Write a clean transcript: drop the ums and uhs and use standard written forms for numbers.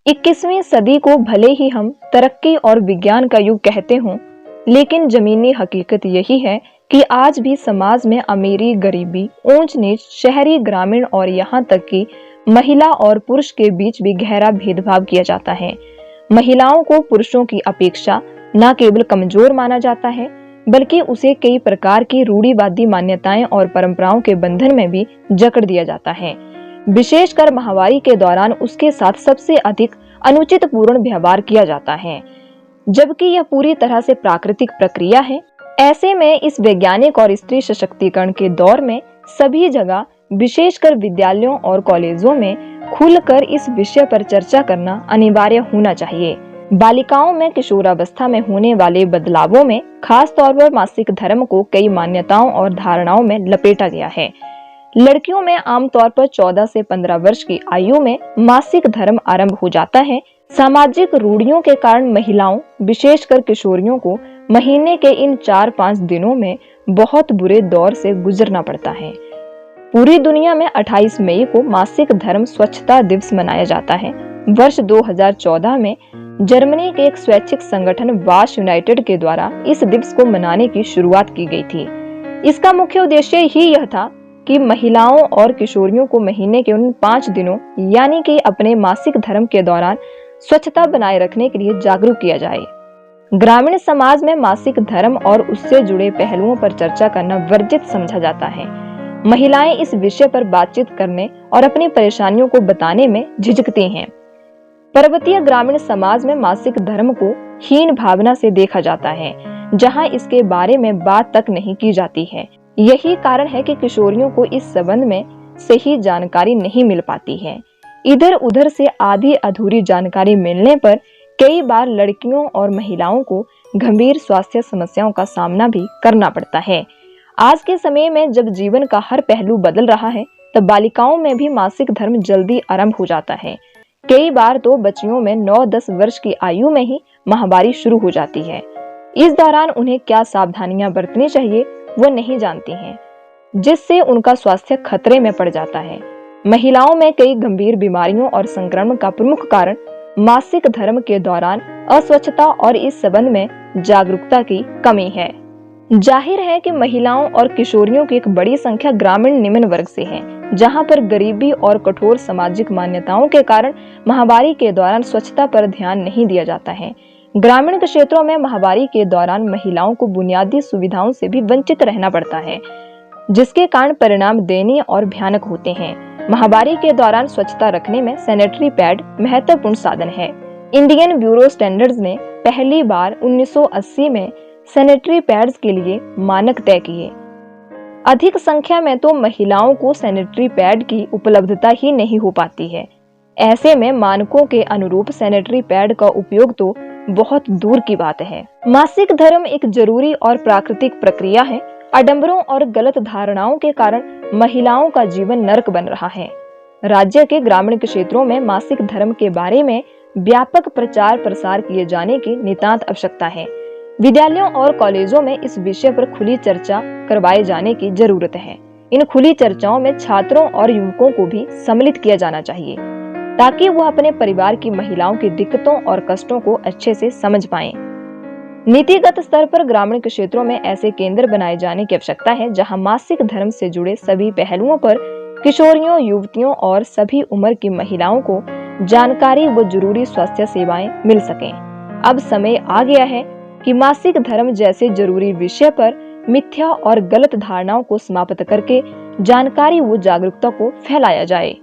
21वीं सदी को भले ही हम तरक्की और विज्ञान का युग कहते हों, लेकिन जमीनी हकीकत यही है कि आज भी समाज में अमीरी गरीबी, ऊंच नीच, शहरी ग्रामीण और यहाँ तक कि महिला और पुरुष के बीच भी गहरा भेदभाव किया जाता है। महिलाओं को पुरुषों की अपेक्षा न केवल कमजोर माना जाता है, बल्कि उसे कई प्रकार की रूढ़िवादी मान्यताएं और परंपराओं के बंधन में भी जकड़ दिया जाता है। विशेषकर महामारी के दौरान उसके साथ सबसे अधिक अनुचित पूर्ण व्यवहार किया जाता है, जबकि यह पूरी तरह से प्राकृतिक प्रक्रिया है। ऐसे में इस वैज्ञानिक और स्त्री सशक्तिकरण के दौर में सभी जगह, विशेषकर विद्यालयों और कॉलेजों में खुलकर इस विषय पर चर्चा करना अनिवार्य होना चाहिए। बालिकाओं में किशोरावस्था में होने वाले बदलावों में खास तौर पर मासिक धर्म को कई मान्यताओं और धारणाओं में लपेटा गया है। लड़कियों में आमतौर पर 14 से 15 वर्ष की आयु में मासिक धर्म आरंभ हो जाता है। सामाजिक रूढ़ियों के कारण महिलाओं, विशेषकर किशोरियों को महीने के इन 4-5 दिनों में बहुत बुरे दौर से गुजरना पड़ता है। पूरी दुनिया में 28 मई को मासिक धर्म स्वच्छता दिवस मनाया जाता है। वर्ष 2014 में जर्मनी के एक स्वैच्छिक संगठन वाश यूनाइटेड के द्वारा इस दिवस को मनाने की शुरुआत की गई थी। इसका मुख्य उद्देश्य ही यह था कि महिलाओं और किशोरियों को महीने के उन 5 दिनों यानी कि अपने मासिक धर्म के दौरान स्वच्छता बनाए रखने के लिए जागरूक किया जाए। ग्रामीण समाज में मासिक धर्म और उससे जुड़े पहलुओं पर चर्चा करना वर्जित समझा जाता है। महिलाएं इस विषय पर बातचीत करने और अपनी परेशानियों को बताने में झिझकती हैं। पर्वतीय ग्रामीण समाज में मासिक धर्म को हीन भावना से देखा जाता है, जहां इसके बारे में बात तक नहीं की जाती है। यही कारण है कि किशोरियों को इस संबंध में सही जानकारी नहीं मिल पाती है। इधर उधर से आधी अधूरी जानकारी मिलने पर कई बार लड़कियों और महिलाओं को गंभीर स्वास्थ्य समस्याओं का सामना भी करना पड़ता है। आज के समय में जब जीवन का हर पहलू बदल रहा है, तब बालिकाओं में भी मासिक धर्म जल्दी आरंभ हो जाता है। कई बार तो बच्चियों में 9-10 वर्ष की आयु में ही माहवारी शुरू हो जाती है। इस दौरान उन्हें क्या सावधानियां बरतनी चाहिए वो नहीं जानती हैं, जिससे उनका स्वास्थ्य खतरे में पड़ जाता है। महिलाओं में कई गंभीर बीमारियों और संक्रमण का प्रमुख कारण मासिक धर्म के दौरान अस्वच्छता और इस संबंध में जागरूकता की कमी है। जाहिर है कि महिलाओं और किशोरियों की एक बड़ी संख्या ग्रामीण निम्न वर्ग से है, जहां पर गरीबी और कठोर सामाजिक मान्यताओं के कारण महामारी के दौरान स्वच्छता पर ध्यान नहीं दिया जाता है। ग्रामीण क्षेत्रों में महामारी के दौरान महिलाओं को बुनियादी सुविधाओं से भी वंचित रहना पड़ता है, जिसके कारण परिणाम दयनीय और भयानक होते हैं। महामारी के दौरान स्वच्छता रखने में सैनिटरी पैड महत्वपूर्ण साधन है। इंडियन ब्यूरो स्टैंडर्ड्स ने पहली बार 1980 में सैनिटरी पैड्स के लिए मानक तय किए। अधिक संख्या में तो महिलाओं को सैनिटरी पैड की उपलब्धता ही नहीं हो पाती है। ऐसे में मानकों के अनुरूप सैनिटरी पैड का उपयोग तो बहुत दूर की बात है। मासिक धर्म एक जरूरी और प्राकृतिक प्रक्रिया है। आडंबरों और गलत धारणाओं के कारण महिलाओं का जीवन नरक बन रहा है। राज्य के ग्रामीण क्षेत्रों में मासिक धर्म के बारे में व्यापक प्रचार प्रसार किए जाने की नितांत आवश्यकता है। विद्यालयों और कॉलेजों में इस विषय पर खुली चर्चा करवाए जाने की जरूरत है। इन खुली चर्चाओं में छात्रों और युवकों को भी सम्मिलित किया जाना चाहिए, ताकि वह अपने परिवार की महिलाओं की दिक्कतों और कष्टों को अच्छे से समझ पाएं। नीतिगत स्तर पर ग्रामीण क्षेत्रों में ऐसे केंद्र बनाए जाने की आवश्यकता है, जहां मासिक धर्म से जुड़े सभी पहलुओं पर किशोरियों, युवतियों और सभी उम्र की महिलाओं को जानकारी व जरूरी स्वास्थ्य सेवाएं मिल सकें। अब समय आ गया है कि मासिक धर्म जैसे जरूरी विषय पर मिथ्या और गलत धारणाओं को समाप्त करके जानकारी व जागरूकता को फैलाया जाए।